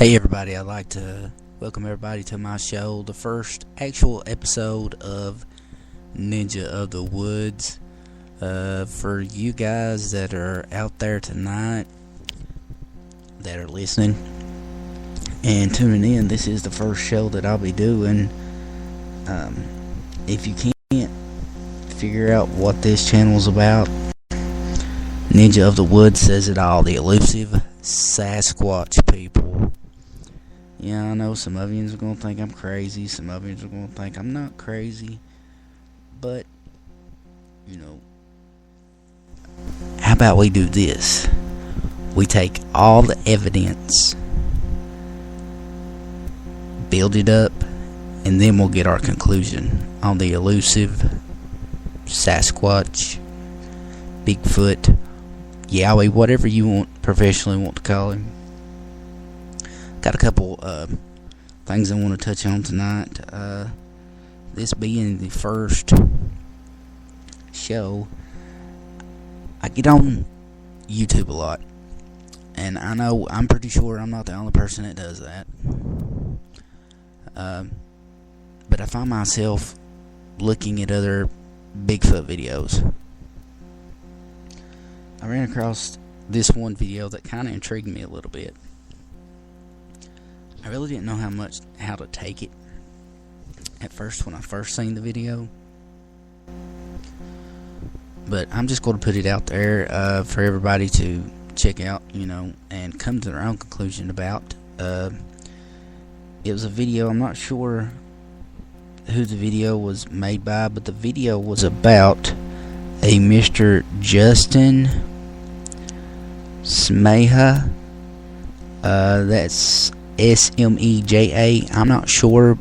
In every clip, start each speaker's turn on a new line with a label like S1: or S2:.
S1: Hey everybody, I'd like to welcome everybody to my show, the first actual episode of Ninja of the Woods. For you guys that are out there tonight, that are listening and tuning in, this is the first show that I'll be doing. If you can't figure out what this channel is about, Ninja of the Woods says it all. The elusive Sasquatch people. Yeah, I know some of you are going to think I'm crazy. Some of you are going to think I'm not crazy. But, how about we do this? We take all the evidence, build it up, and then we'll get our conclusion on the elusive Sasquatch, Bigfoot, Yowie, whatever you professionally want to call him. Got a couple things I want to touch on tonight. This being the first show, I get on YouTube a lot, and I'm pretty sure I'm not the only person that does that. But I find myself looking at other Bigfoot videos. I ran across this one video that kind of intrigued me a little bit. I really didn't know how to take it at first when I first seen the video, but I'm just going to put it out there for everybody to check out, and come to their own conclusion about. It was a video, I'm not sure who the video was made by, but the video was about a Mr. Justin Smeja. That's Smeja. I'm not sure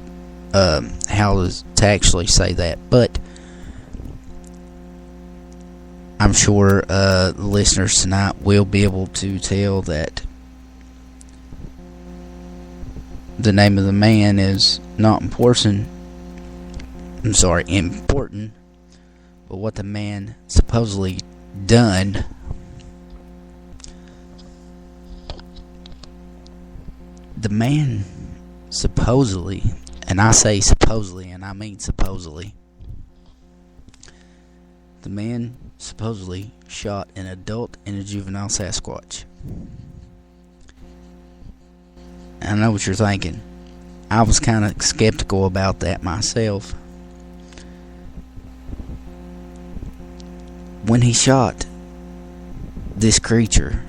S1: how to actually say that, but I'm sure the listeners tonight will be able to tell that the name of the man is not important. Important, but what the man supposedly done. The man supposedly, and I say supposedly, and I mean supposedly, the man supposedly shot an adult and a juvenile Sasquatch. I know what you're thinking. I was kind of skeptical about that myself. When he shot this creature,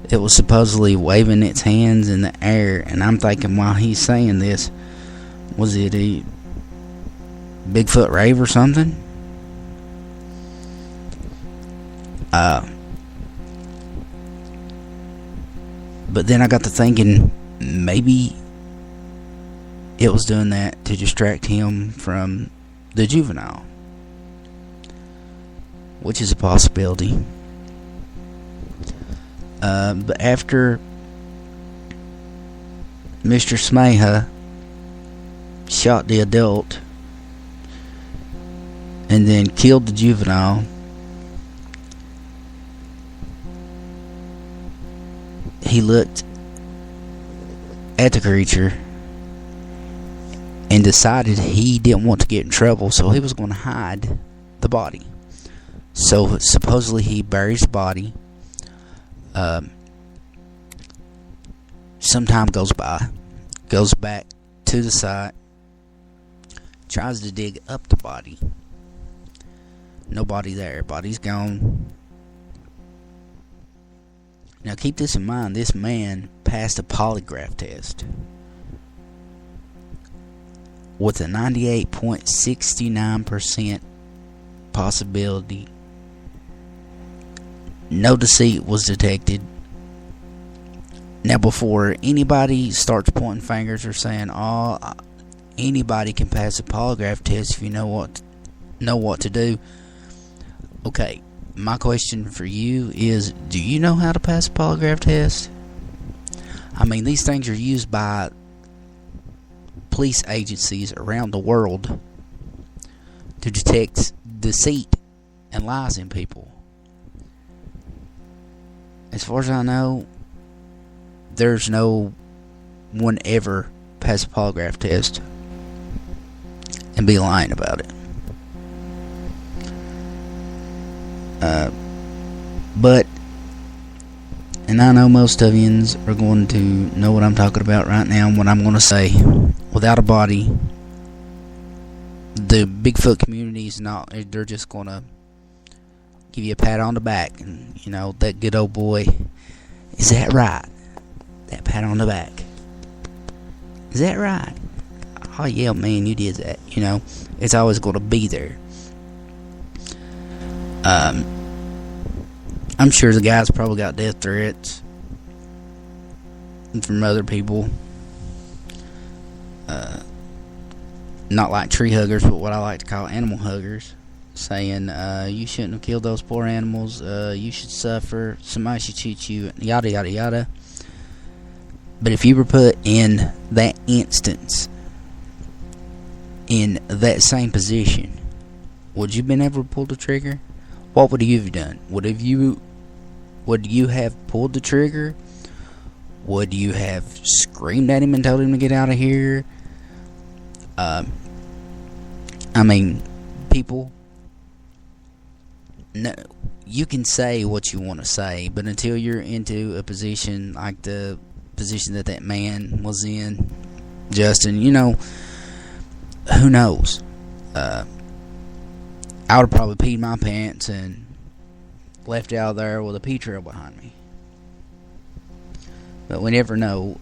S1: it was supposedly waving its hands in the air, and I'm thinking while he's saying this, was it a Bigfoot rave or something? But then I got to thinking, maybe it was doing that to distract him from the juvenile, which is a possibility. But after Mr. Smeja shot the adult and then killed the juvenile, he looked at the creature and decided he didn't want to get in trouble, so he was going to hide the body. So supposedly he buries the body. Some time goes by, goes back to the site, tries to dig up the body. Nobody there, body's gone. Now keep this in mind, this man passed a polygraph test with a 98.69% possibility. No deceit was detected. Now, before anybody starts pointing fingers or saying, "Oh, anybody can pass a polygraph test if you know what to do," okay, my question for you is, do you know how to pass a polygraph test? I mean, these things are used by police agencies around the world to detect deceit and lies in people. As far as I know, there's no one ever pass a polygraph test and be lying about it. But, and I know most of yous are going to know what I'm talking about right now and what I'm going to say. Without a body, the Bigfoot community is not, they're just going to give you a pat on the back. And, you know, that good old boy, is that right? That pat on the back. Is that right? Oh yeah, man, you did that. You know, it's always going to be there. I'm sure the guy's probably got death threats from other people. Not like tree huggers, but what I like to call animal huggers, saying you shouldn't have killed those poor animals. You should suffer. Somebody should shoot you. Yada yada yada. But if you were put in that instance, in that same position, would you have been able to pull the trigger? What would you have done? Would you have pulled the trigger? Would you have screamed at him and told him to get out of here? I mean, people, no, you can say what you want to say, but until you're into a position like the position that man was in, Justin, you know, who knows? I would have probably peed my pants and left out there with a pee trail behind me. But we never know.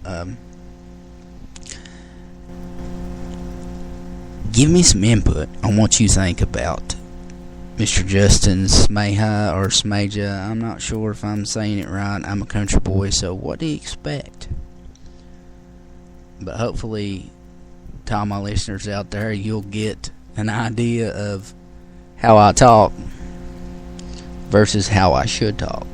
S1: Give me some input on what you think about Mr. Justin Smeja or Smeja. I'm not sure if I'm saying it right. I'm a country boy, so what do you expect? But hopefully, to all my listeners out there, you'll get an idea of how I talk versus how I should talk.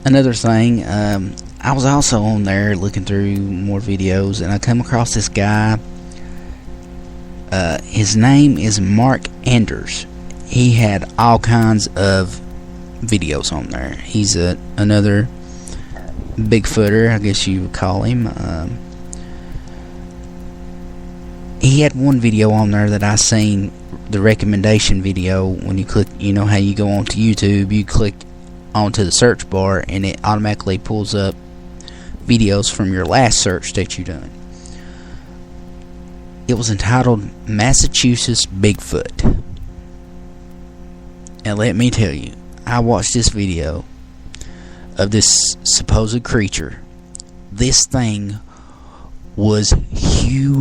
S1: Another thing, I was also on there looking through more videos, and I come across this guy. His name is Mark Anders. He had all kinds of videos on there. He's another Bigfooter, I guess you would call him. He had one video on there that I seen, the recommendation video. When you click, you know how you go onto YouTube, you click onto the search bar and it automatically pulls up videos from your last search that you done. It was entitled Massachusetts Bigfoot. And let me tell you, I watched this video of this supposed creature. This thing was humongous.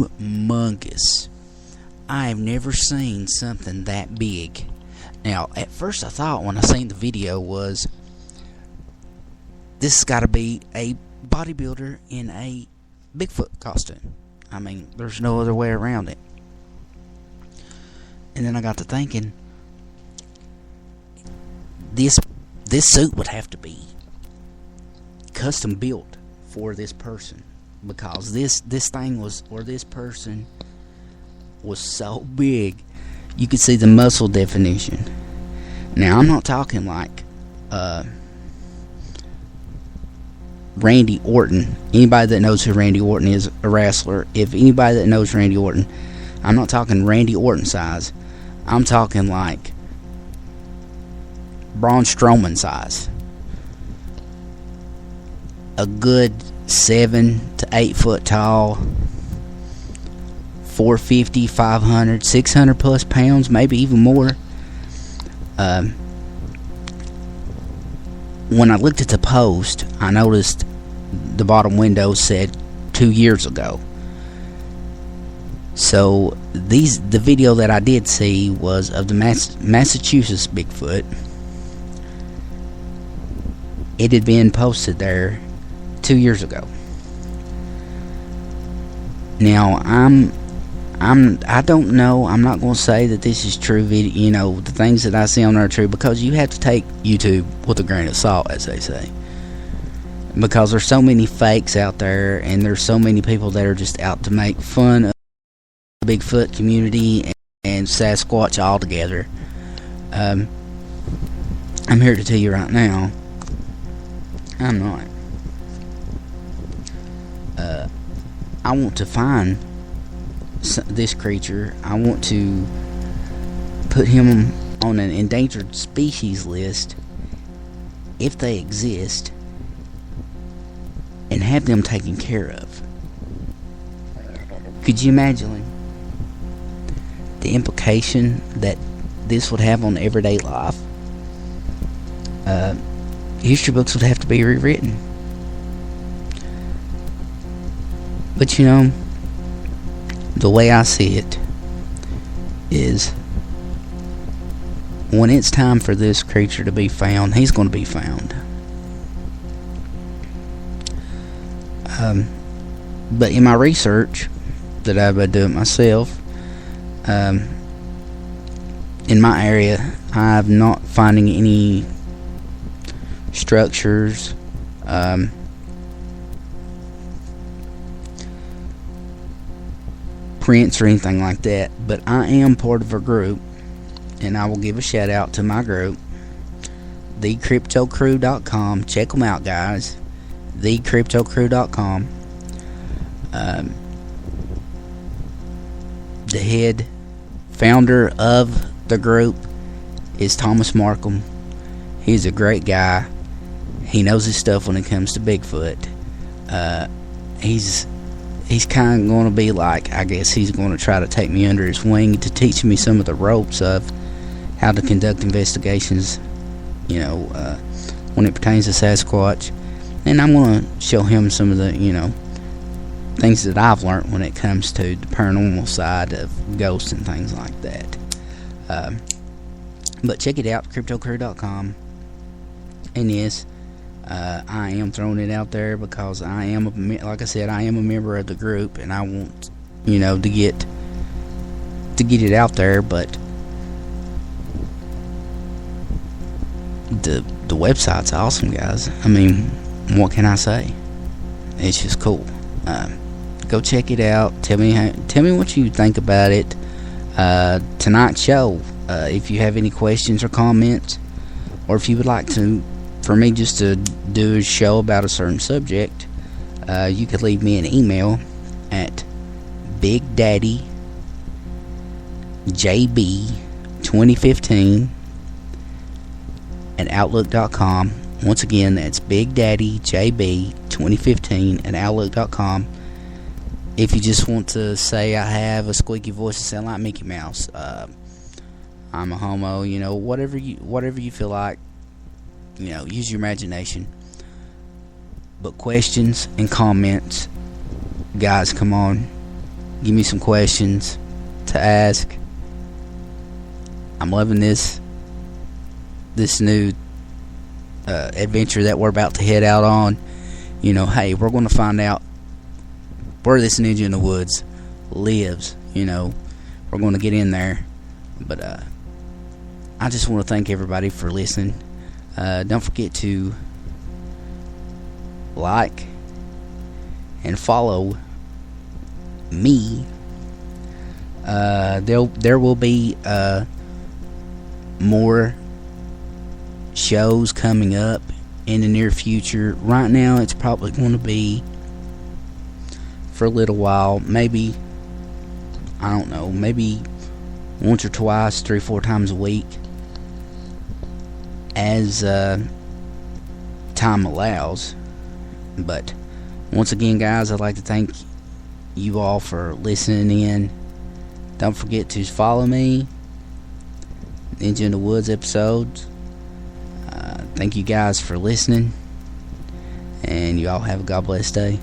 S1: I have never seen something that big. Now, at first I thought when I seen the video was, this has got to be a bodybuilder in a Bigfoot costume. I mean, there's no other way around it. And then I got to thinking, this suit would have to be custom built for this person, because this thing was, or this person was so big you could see the muscle definition. Now, I'm not talking like Randy Orton. Anybody that knows who Randy Orton is, a wrestler, if anybody that knows Randy Orton, I'm not talking Randy Orton size. I'm talking like Braun Strowman size. A good 7 to 8 foot tall, 450, 500, 600 plus pounds, maybe even more. When I looked at the post, I noticed the bottom window said 2 years ago. So the video that I did see was of the Massachusetts Bigfoot. It had been posted there 2 years ago. Now I don't know. I'm not going to say that this is true video. You know, the things that I see on there are true, because you have to take YouTube with a grain of salt, as they say. Because there's so many fakes out there, and there's so many people that are just out to make fun of the Bigfoot community and Sasquatch altogether. I'm here to tell you right now, I'm not. I want to find this creature. I want to put him on an endangered species list, if they exist, and have them taken care of. Could you imagine the implication that this would have on everyday life? History books would have to be rewritten. But you know, the way I see it is, when it's time for this creature to be found, he's going to be found. But in my research that I've been doing myself, in my area, I'm not finding any structures, prints or anything like that. But I am part of a group, and I will give a shout out to my group, thecryptocrew.com. Check them out, guys. thecryptocrew.com. The head founder of the group is Thomas Marcum. He's a great guy. He knows his stuff when it comes to Bigfoot. He's kind of going to be like, I guess he's going to try to take me under his wing to teach me some of the ropes of how to conduct investigations, when it pertains to Sasquatch. And I'm going to show him some of the, things that I've learned when it comes to the paranormal side of ghosts and things like that. But check it out, cryptocrew.com. And yes, I am throwing it out there because I am, like I said, I am a member of the group, and I want, to get it out there. But the website's awesome, guys. I mean, what can I say? It's just cool. Go check it out. Tell me what you think about it. Tonight's show, if you have any questions or comments, or if you would like for me just to do a show about a certain subject, you could leave me an email at bigdaddyjb2015@outlook.com. Once again, that's bigdaddyjb2015@outlook.com. If you just want to say I have a squeaky voice and sound like Mickey Mouse, I'm a homo, whatever you feel like, use your imagination. But questions and comments, guys, come on, give me some questions to ask. I'm loving this new adventure that we're about to head out on. Hey, we're going to find out where this ninja in the woods lives. We're going to get in there. But I just want to thank everybody for listening. Don't forget to like and follow me. There will be more shows coming up in the near future. Right now, it's probably going to be for a little while. Maybe, I don't know, maybe once or twice, 3 or 4 times a week, as time allows. But once again, guys, I'd like to thank you all for listening in. Don't forget to follow me, Ninja in the Woods episodes. Thank you guys for listening, and you all have a God bless day.